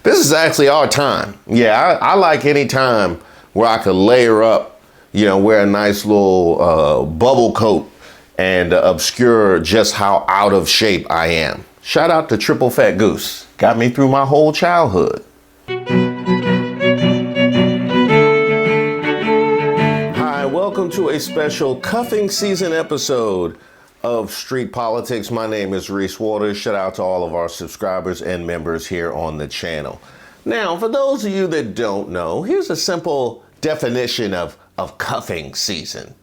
This is actually our time. Yeah, I like any time where I could layer up, wear a nice little bubble coat and obscure just how out of shape I am. Shout out to Triple Fat Goose. Got me through my whole childhood. Hi, welcome to a special cuffing season episode of Street Politics. My name is Reese Waters. Shout out to all of our subscribers and members here on the channel. Now, for those of you that don't know, here's a simple definition of cuffing season.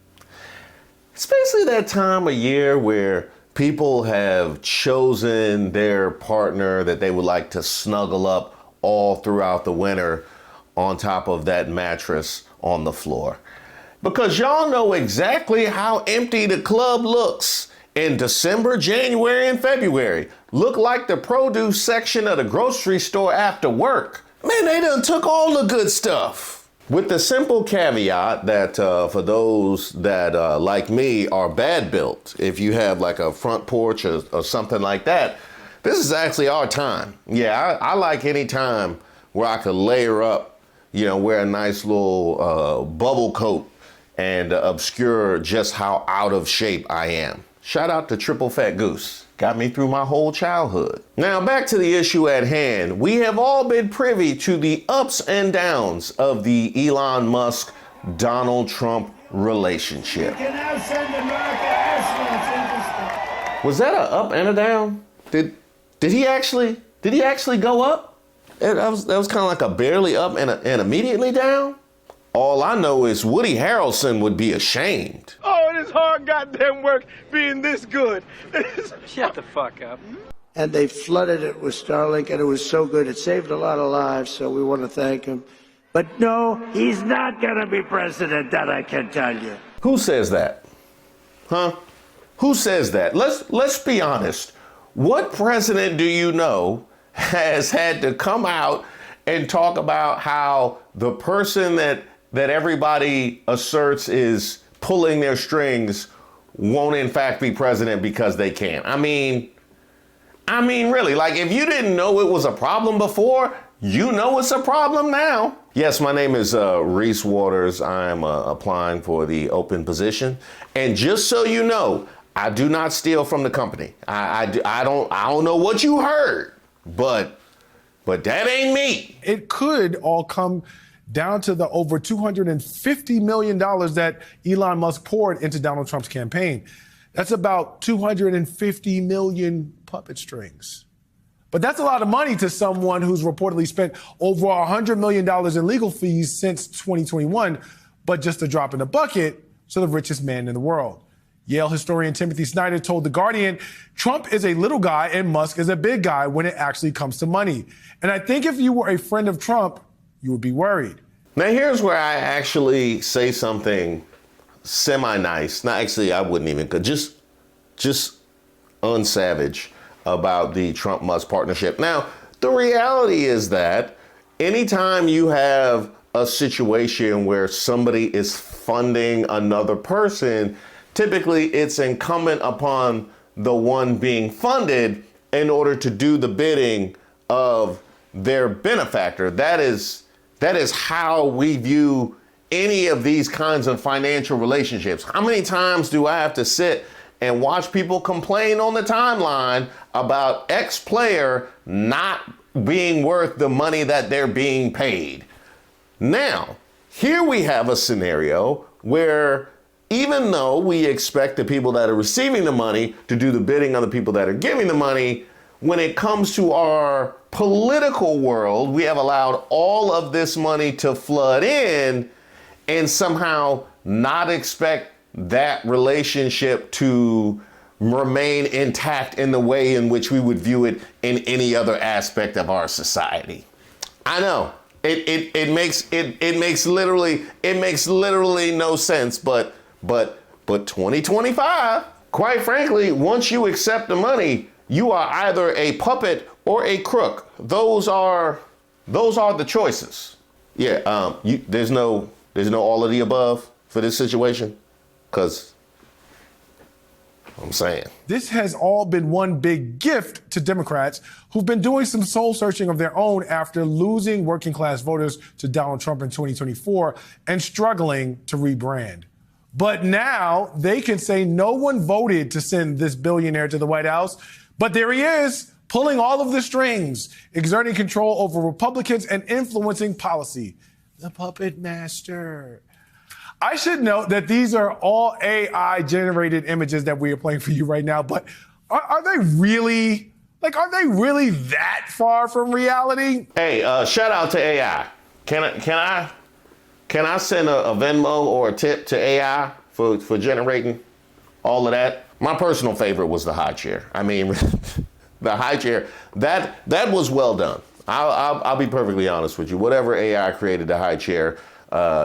It's basically that time of year where people have chosen their partner that they would like to snuggle up all throughout the winter on top of that mattress on the floor. Because y'all know exactly how empty the club looks in December, January, and February. Look like the produce section of the grocery store after work. Man, they done took all the good stuff. With the simple caveat that for those that, like me, are bad built, if you have like a front porch or something like that, this is actually our time. Yeah, I like any time where I could layer up, wear a nice little bubble coat and obscure just how out of shape I am. Shout out to Triple Fat Goose. Got me through my whole childhood. Now back to the issue at hand. We have all been privy to the ups and downs of the Elon Musk, Donald Trump relationship. You can now send America astronauts. Was that a up and a down? Did he actually go up? That was kind of like a barely up and immediately down. All I know is Woody Harrelson would be ashamed. Oh, it is hard goddamn work being this good. Shut the fuck up. And they flooded it with Starlink, and it was so good. It saved a lot of lives, so we want to thank him. But no, he's not going to be president, that I can tell you. Who says that? Huh? Who says that? Let's be honest. What president do you know has had to come out and talk about how the person that everybody asserts is pulling their strings won't in fact be president because they can't? I mean, really, like if you didn't know it was a problem before, you know it's a problem now. Yes, my name is Reese Waters. I'm applying for the open position. And just so you know, I do not steal from the company. I don't know what you heard, but that ain't me. It could all come down to the over $250 million that Elon Musk poured into Donald Trump's campaign. That's about 250 million puppet strings. But that's a lot of money to someone who's reportedly spent over $100 million in legal fees since 2021, but just a drop in the bucket to the richest man in the world. Yale historian Timothy Snyder told The Guardian, Trump is a little guy and Musk is a big guy when it actually comes to money. And I think if you were a friend of Trump, you would be worried. Now here's where I actually say something semi-nice. Not actually, I wouldn't even, just unsavage about the Trump-Musk partnership. Now, the reality is that anytime you have a situation where somebody is funding another person, typically it's incumbent upon the one being funded in order to do the bidding of their benefactor. That is how we view any of these kinds of financial relationships. How many times do I have to sit and watch people complain on the timeline about X player not being worth the money that they're being paid? Now, here we have a scenario where even though we expect the people that are receiving the money to do the bidding of the people that are giving the money, when it comes to our political world, we have allowed all of this money to flood in and somehow not expect that relationship to remain intact in the way in which we would view it in any other aspect of our society. I know it makes literally no sense, but 2025, quite frankly, once you accept the money, you are either a puppet or a crook. Those are the choices. Yeah, there's no all of the above for this situation, because I'm saying. This has all been one big gift to Democrats who've been doing some soul searching of their own after losing working class voters to Donald Trump in 2024 and struggling to rebrand. But now they can say no one voted to send this billionaire to the White House, but there he is, pulling all of the strings, exerting control over Republicans and influencing policy. The puppet master. I should note that these are all AI-generated images that we are playing for you right now, but are they really that far from reality? Hey, shout out to AI. Can I send a Venmo or a tip to AI for generating all of that? My personal favorite was the high chair. I mean, the high chair, that was well done. I'll be perfectly honest with you. Whatever AI created, the high chair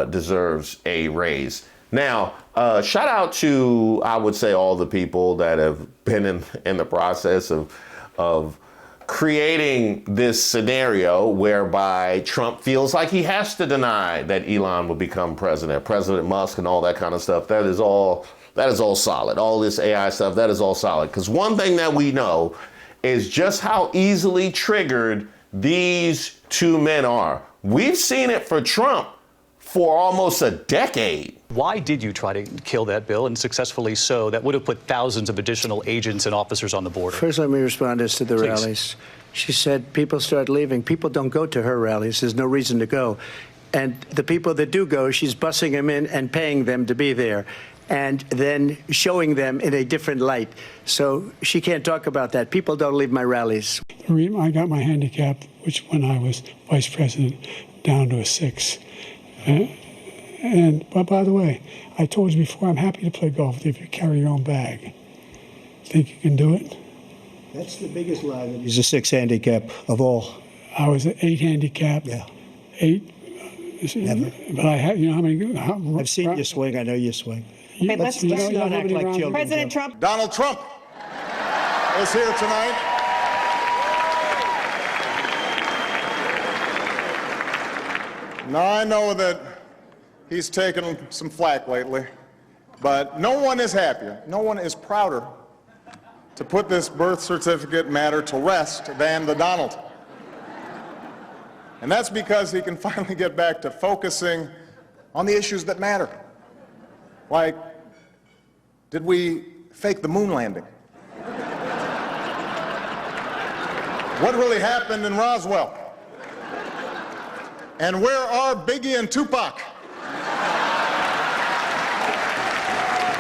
deserves a raise. Now, shout out to, I would say, all the people that have been in the process of creating this scenario whereby Trump feels like he has to deny that Elon will become president, President Musk and all that kind of stuff. That is all solid. All this AI stuff, that is all solid. Because one thing that we know is just how easily triggered these two men are. We've seen it for Trump for almost a decade. Why did you try to kill that bill, and successfully so? That would have put thousands of additional agents and officers on the border. First, let me respond as to the Please. rallies. She said people start leaving. People don't go to her rallies. There's no reason to go. And the people that do go, she's bussing them in and paying them to be there, and then showing them in a different light. So she can't talk about that. People don't leave my rallies. I got my handicap, which when I was vice president, down to a 6. But by the way, I told you before, I'm happy to play golf with you if you carry your own bag. Think you can do it? That's the biggest lie, that he's a 6 handicap of all. I was an 8 handicap. Yeah. 8. Never. But I have, you know how many? I've seen you swing. I know you swing. Okay, let's not act like children. President Trump. Donald Trump is here tonight. Now, I know that he's taken some flack lately, but no one is happier, no one is prouder to put this birth certificate matter to rest than the Donald. And that's because he can finally get back to focusing on the issues that matter. Like, did we fake the moon landing? What really happened in Roswell? And where are Biggie and Tupac?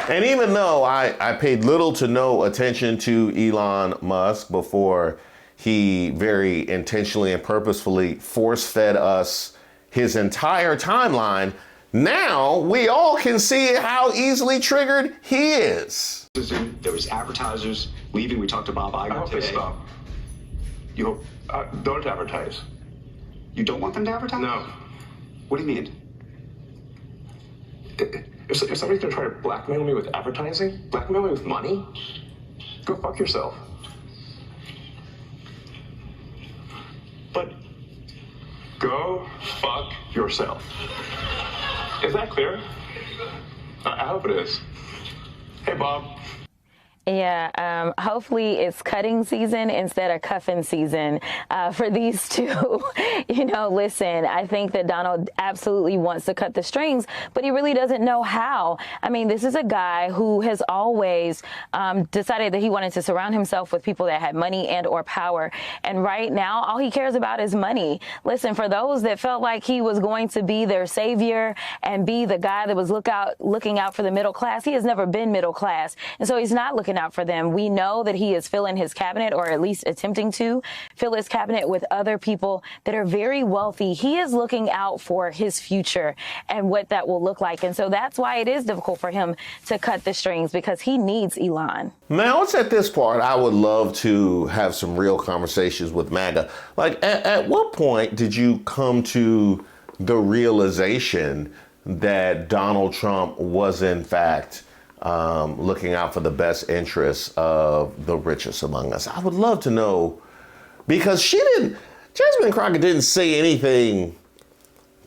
And even though I paid little to no attention to Elon Musk before he very intentionally and purposefully force-fed us his entire timeline, now we all can see how easily triggered he is. There was advertisers leaving. We talked to Bob Iger today. Stop. You don't advertise. You don't want them to advertise? No. What do you mean? If somebody's gonna try to blackmail me with advertising, blackmail me with money, go fuck yourself. But go fuck yourself. Is that clear? I hope it is. Hey, Bob. Yeah, hopefully it's cutting season instead of cuffing season for these two. You know, listen, I think that Donald absolutely wants to cut the strings, but he really doesn't know how. I mean, this is a guy who has always decided that he wanted to surround himself with people that had money and or power. And right now, all he cares about is money. Listen, for those that felt like he was going to be their savior and be the guy that was looking out for the middle class, he has never been middle class. And so he's not looking out for them. We know that he is filling his cabinet, or at least attempting to fill his cabinet with other people that are very wealthy. He is looking out for his future and what that will look like. And so that's why it is difficult for him to cut the strings, because he needs Elon. Now, it's at this part I would love to have some real conversations with MAGA. Like, at what point did you come to the realization that Donald Trump was, in fact, looking out for the best interests of the richest among us? I would love to know, because Jasmine Crockett didn't say anything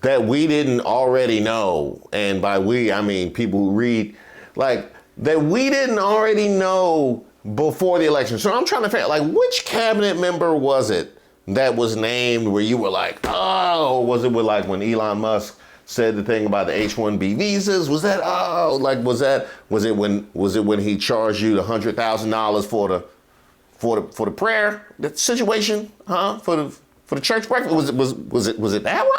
that we didn't already know. And by we, I mean people who read. Like, that we didn't already know before the election? So I'm trying to figure out, like, which cabinet member was it that was named where you were like, oh, was it with, like, when Elon Musk said the thing about the H-1B visas? Was that, oh, like, was it when he charged you the $100,000 for the prayer, that situation, huh? For the church breakfast? Was it that one?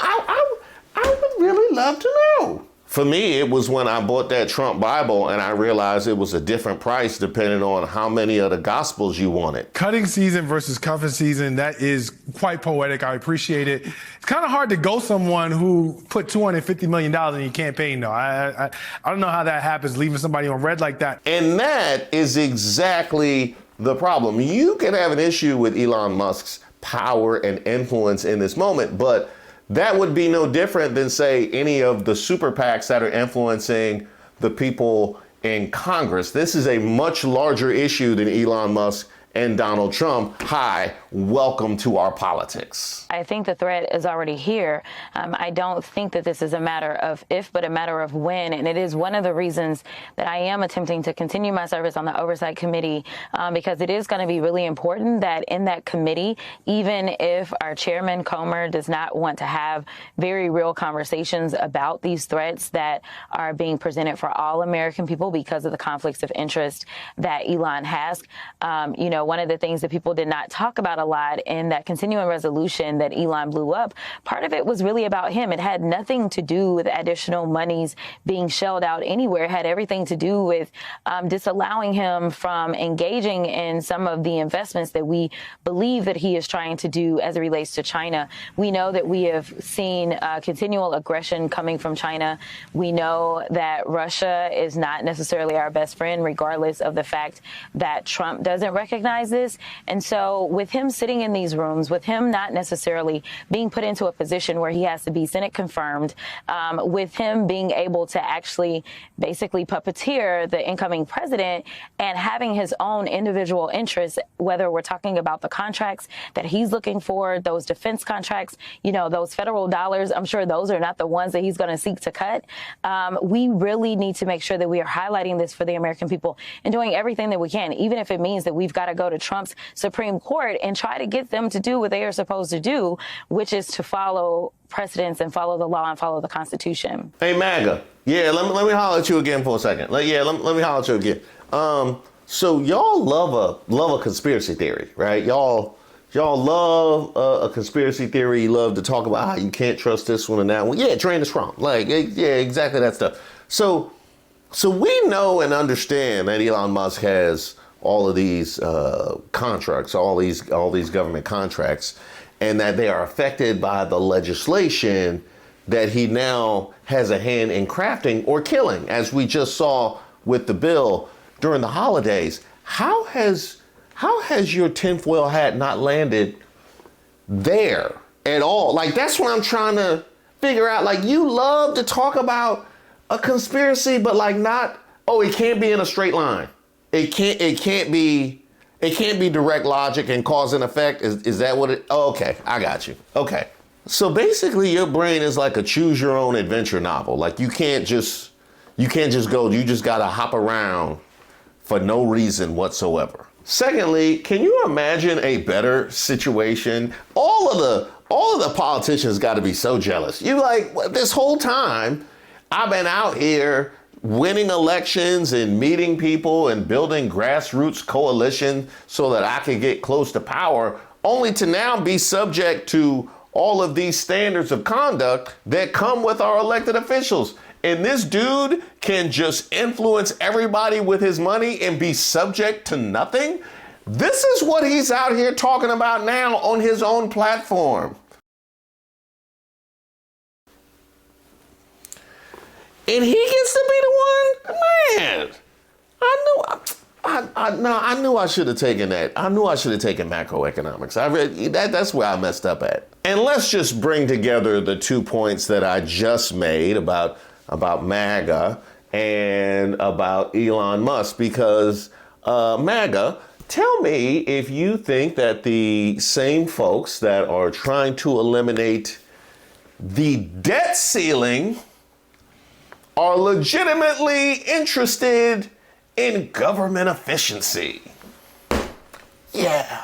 I would really love to know. For me, it was when I bought that Trump Bible and I realized it was a different price depending on how many of the gospels you wanted. Cutting season versus cuffing season, that is quite poetic. I appreciate it. It's kind of hard to go someone who put $250 million in your campaign, though. I don't know how that happens, leaving somebody on red like that. And that is exactly the problem. You can have an issue with Elon Musk's power and influence in this moment, but that would be no different than, say, any of the super PACs that are influencing the people in Congress. This is a much larger issue than Elon Musk and Donald Trump. Hi, welcome to our politics. I think the threat is already here. I don't think that this is a matter of if, but a matter of when. And it is one of the reasons that I am attempting to continue my service on the Oversight Committee, because it is going to be really important that in that committee, even if our chairman, Comer, does not want to have very real conversations about these threats that are being presented for all American people because of the conflicts of interest that Elon has, one of the things that people did not talk about a lot in that continuing resolution that Elon blew up, part of it was really about him. It had nothing to do with additional monies being shelled out anywhere. It had everything to do with disallowing him from engaging in some of the investments that we believe that he is trying to do as it relates to China. We know that we have seen continual aggression coming from China. We know that Russia is not necessarily our best friend, regardless of the fact that Trump doesn't recognize this. And so with him sitting in these rooms, with him not necessarily being put into a position where he has to be Senate confirmed, with him being able to actually basically puppeteer the incoming president and having his own individual interests, whether we're talking about the contracts that he's looking for, those defense contracts, those federal dollars, I'm sure those are not the ones that he's going to seek to cut. We really need to make sure that we are highlighting this for the American people and doing everything that we can, even if it means that we've got to go to Trump's Supreme Court and try to get them to do what they are supposed to do, which is to follow precedents and follow the law and follow the Constitution. Hey, MAGA. Yeah, let me holler at you again for a second. Let me holler at you again. So y'all love a conspiracy theory, right? Y'all love a conspiracy theory. You love to talk about how you can't trust this one and that one. Yeah, drain the swamp. Like, yeah, exactly that stuff. So we know and understand that Elon Musk has all of these contracts, all these government contracts, and that they are affected by the legislation that he now has a hand in crafting or killing, as we just saw with the bill during the holidays. How has your tinfoil hat not landed there at all? Like, that's what I'm trying to figure out. Like, you love to talk about a conspiracy, but like not, it can't be in a straight line. It can't be direct logic and cause and effect. Is that what it? Oh, okay, I got you. Okay. So basically your brain is like a choose your own adventure novel. Like you can't just go, you just gotta hop around for no reason whatsoever. Secondly, can you imagine a better situation? All of the politicians gotta be so jealous. You like, this whole time I've been out here winning elections and meeting people and building grassroots coalition so that I can get close to power, only to now be subject to all of these standards of conduct that come with our elected officials. And this dude can just influence everybody with his money and be subject to nothing. This is what he's out here talking about now on his own platform. And he gets to be the one? Man, I knew I should have taken that. I knew I should have taken macroeconomics. That's where I messed up at. And let's just bring together the 2 points that I just made about MAGA and about Elon Musk, because MAGA, tell me if you think that the same folks that are trying to eliminate the debt ceiling are legitimately interested in government efficiency. Yeah.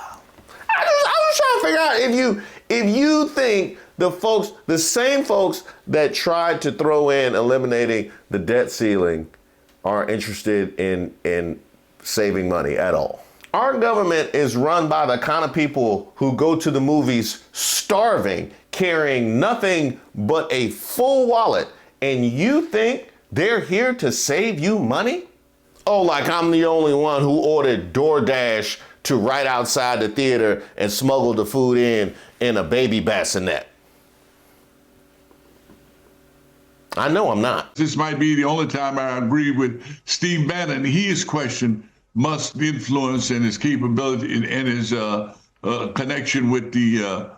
I was trying to figure out if you think the same folks that tried to throw in eliminating the debt ceiling are interested in saving money at all. Our government is run by the kind of people who go to the movies starving, carrying nothing but a full wallet, and you think they're here to save you money? Oh, like I'm the only one who ordered DoorDash to right outside the theater and smuggled the food in a baby bassinet. I know I'm not. This might be the only time I agree with Steve Bannon. He has questioned Musk's influence and his capability and his connection with the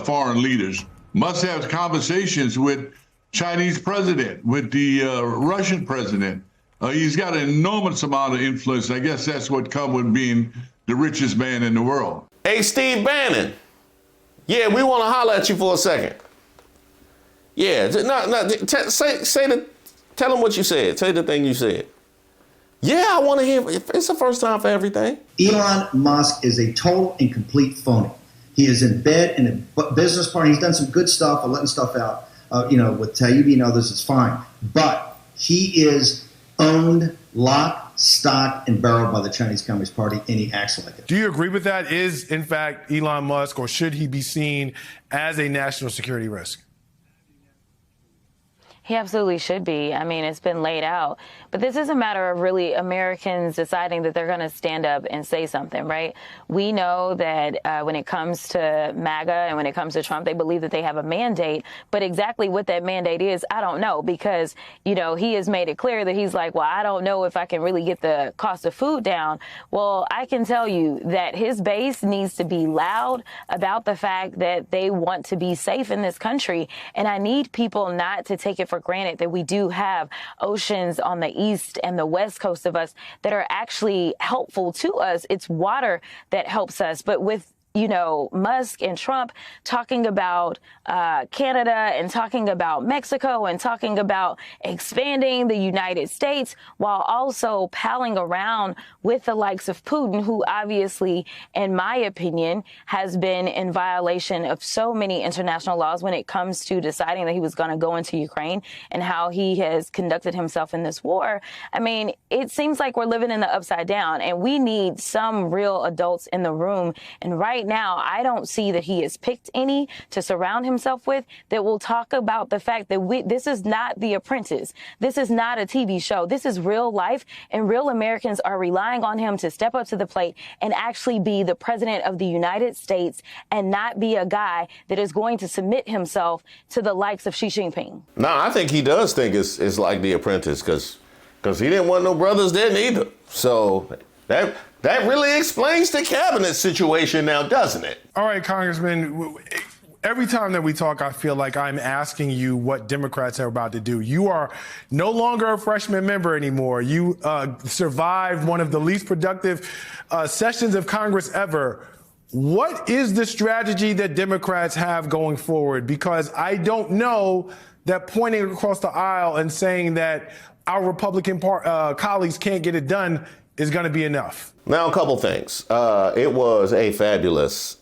foreign leaders. Musk has conversations with Chinese president, with the Russian president. He's got an enormous amount of influence. I guess that's what comes with being the richest man in the world. Hey, Steve Bannon. Yeah, we want to holler at you for a second. Yeah, tell him what you said. Say the thing you said. Yeah, I want to hear. It's the first time for everything. Elon Musk is a total and complete phony. He is in bed in a business partner. He's done some good stuff, letting stuff out, with Taibbi and others. It's fine. But he is owned, lock, stock, and barrel by the Chinese Communist Party, and he acts like it. Do you agree with that? Is, in fact, Elon Musk, or should he be seen as a national security risk? He absolutely should be. I mean, it's been laid out. But this is a matter of really Americans deciding that they're going to stand up and say something, right? We know that when it comes to MAGA and when it comes to Trump, they believe that they have a mandate. But exactly what that mandate is, I don't know, because, he has made it clear that he's like, well, I don't know if I can really get the cost of food down. Well, I can tell you that his base needs to be loud about the fact that they want to be safe in this country. And I need people not to take it for granted that we do have oceans on the east and the west coast of us that are actually helpful to us. It's water that helps us. But with Musk and Trump talking about Canada and talking about Mexico and talking about expanding the United States while also palling around with the likes of Putin, who obviously, in my opinion, has been in violation of so many international laws when it comes to deciding that he was going to go into Ukraine and how he has conducted himself in this war. I mean, it seems like we're living in the upside down, and we need some real adults in the room. And right now, I don't see that he has picked any to surround himself with that will talk about the fact that this is not The Apprentice. This is not a TV show. This is real life, and real Americans are relying on him to step up to the plate and actually be the president of the United States and not be a guy that is going to submit himself to the likes of Xi Jinping. No, I think he does think it's like The Apprentice because he didn't want no brothers there neither. So that really explains the cabinet situation now, doesn't it? All right, Congressman, every time that we talk, I feel like I'm asking you what Democrats are about to do. You are no longer a freshman member anymore. You survived one of the least productive sessions of Congress ever. What is the strategy that Democrats have going forward? Because I don't know that pointing across the aisle and saying that our Republican colleagues can't get it done is going to be enough. Now, a couple things. It was a fabulous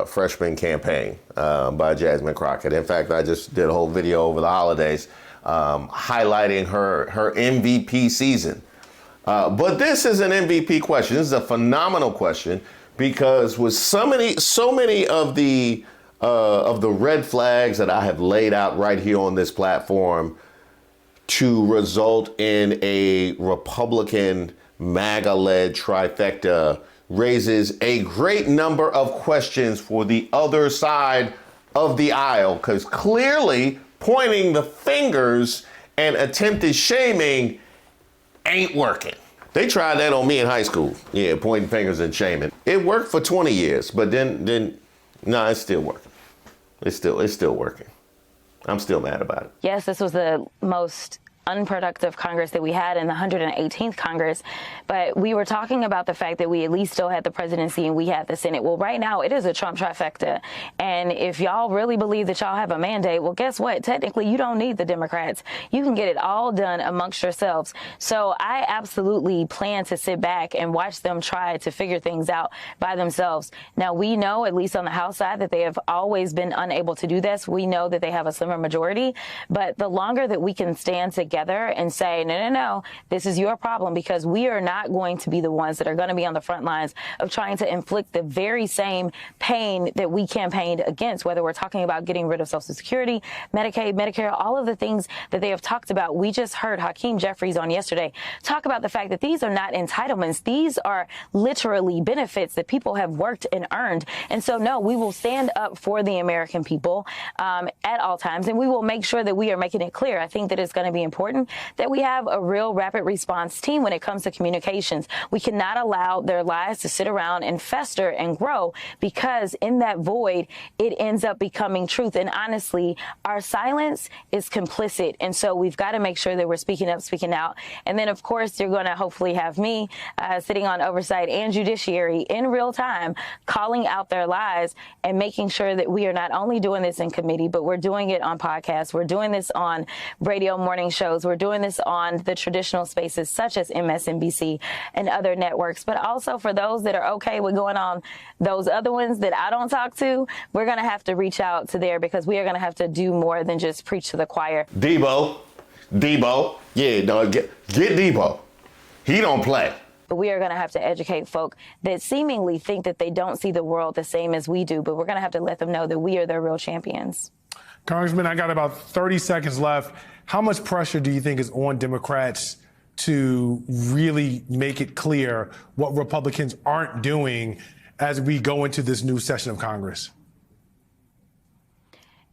freshman campaign by Jasmine Crockett. In fact, I just did a whole video over the holidays highlighting her MVP season. But this is an MVP question. This is a phenomenal question because with so many of the red flags that I have laid out right here on this platform to result in a Republican MAGA-led trifecta raises a great number of questions for the other side of the aisle, because clearly pointing the fingers and attempted shaming ain't working. They tried that on me in high school. Yeah, pointing fingers and shaming. It worked for 20 years, but then no, it's still working. It's still working. I'm still mad about it. Yes, this was the most unproductive Congress that we had in the 118th Congress. But we were talking about the fact that we at least still had the presidency and we had the Senate. Well, right now it is a Trump trifecta. And if y'all really believe that y'all have a mandate, well, guess what? Technically, you don't need the Democrats. You can get it all done amongst yourselves. So I absolutely plan to sit back and watch them try to figure things out by themselves. Now, we know, at least on the House side, that they have always been unable to do this. We know that they have a slimmer majority. But the longer that we can stand together and say, no, this is your problem, because we are not going to be the ones that are going to be on the front lines of trying to inflict the very same pain that we campaigned against, whether we're talking about getting rid of Social Security, Medicaid, Medicare, all of the things that they have talked about. We just heard Hakeem Jeffries on yesterday talk about the fact that these are not entitlements. These are literally benefits that people have worked and earned. And so, no, we will stand up for the American people at all times, and we will make sure that we are making it clear. I think that it's going to be important that we have a real rapid response team when it comes to communications. We cannot allow their lies to sit around and fester and grow, because in that void, it ends up becoming truth. And honestly, our silence is complicit. And so we've got to make sure that we're speaking up, speaking out. And then, of course, you're going to hopefully have me sitting on oversight and judiciary in real time, calling out their lies and making sure that we are not only doing this in committee, but we're doing it on podcasts. We're doing this on radio morning shows. We're doing this on the traditional spaces such as MSNBC and other networks. But also for those that are okay with going on those other ones that I don't talk to, we're going to have to reach out to there, because we are going to have to do more than just preach to the choir. Debo. Yeah, no, get Debo. He don't play. But we are going to have to educate folk that seemingly think that they don't see the world the same as we do. But we're going to have to let them know that we are their real champions. Congressman, I got about 30 seconds left. How much pressure do you think is on Democrats to really make it clear what Republicans aren't doing as we go into this new session of Congress?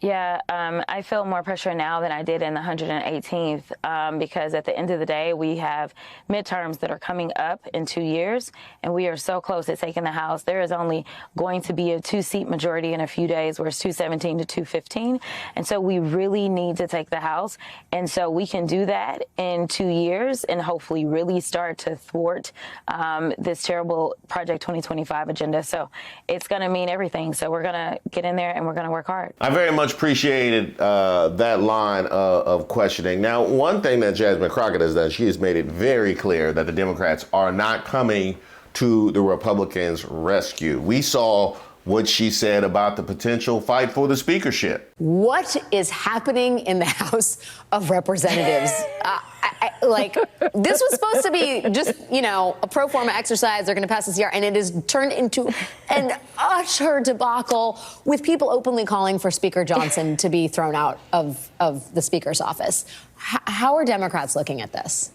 Yeah, I feel more pressure now than I did in the 118th, because at the end of the day, we have midterms that are coming up in 2 years, and we are so close to taking the House. There is only going to be a 2-seat majority in a few days, where it's 217 to 215. And so we really need to take the House. And so we can do that in 2 years and hopefully really start to thwart this terrible Project 2025 agenda. So it's going to mean everything. So we're going to get in there and we're going to work hard. I very much appreciated that line of questioning. Now, one thing that Jasmine Crockett has done, she has made it very clear that the Democrats are not coming to the Republicans' rescue. We saw what she said about the potential fight for the speakership. What is happening in the House of Representatives? This was supposed to be just, a pro forma exercise. They're going to pass this year, and it has turned into an utter debacle, with people openly calling for Speaker Johnson to be thrown out of the Speaker's office. How are Democrats looking at this?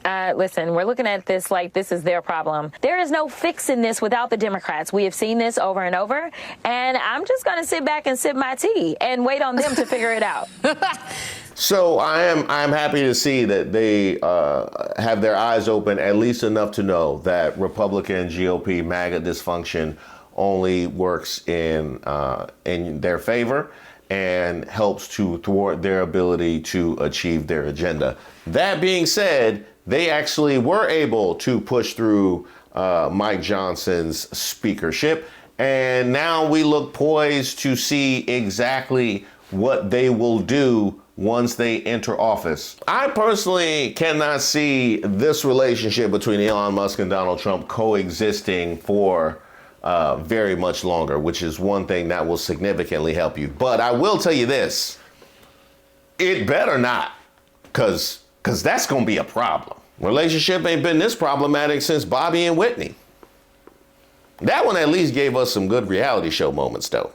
Listen, we're looking at this like this is their problem. There is no fixing this without the Democrats. We have seen this over and over, and I'm just going to sit back and sip my tea and wait on them to figure it out. So I'm happy to see that they have their eyes open, at least enough to know that Republican GOP MAGA dysfunction only works in their favor and helps to thwart their ability to achieve their agenda. That being said, they actually were able to push through Mike Johnson's speakership, and now we look poised to see exactly what they will do once they enter office. I personally cannot see this relationship between Elon Musk and Donald Trump coexisting for very much longer, which is one thing that will significantly help you. But I will tell you this, it better not, because that's going to be a problem. Relationship ain't been this problematic since Bobby and Whitney. That one at least gave us some good reality show moments, though.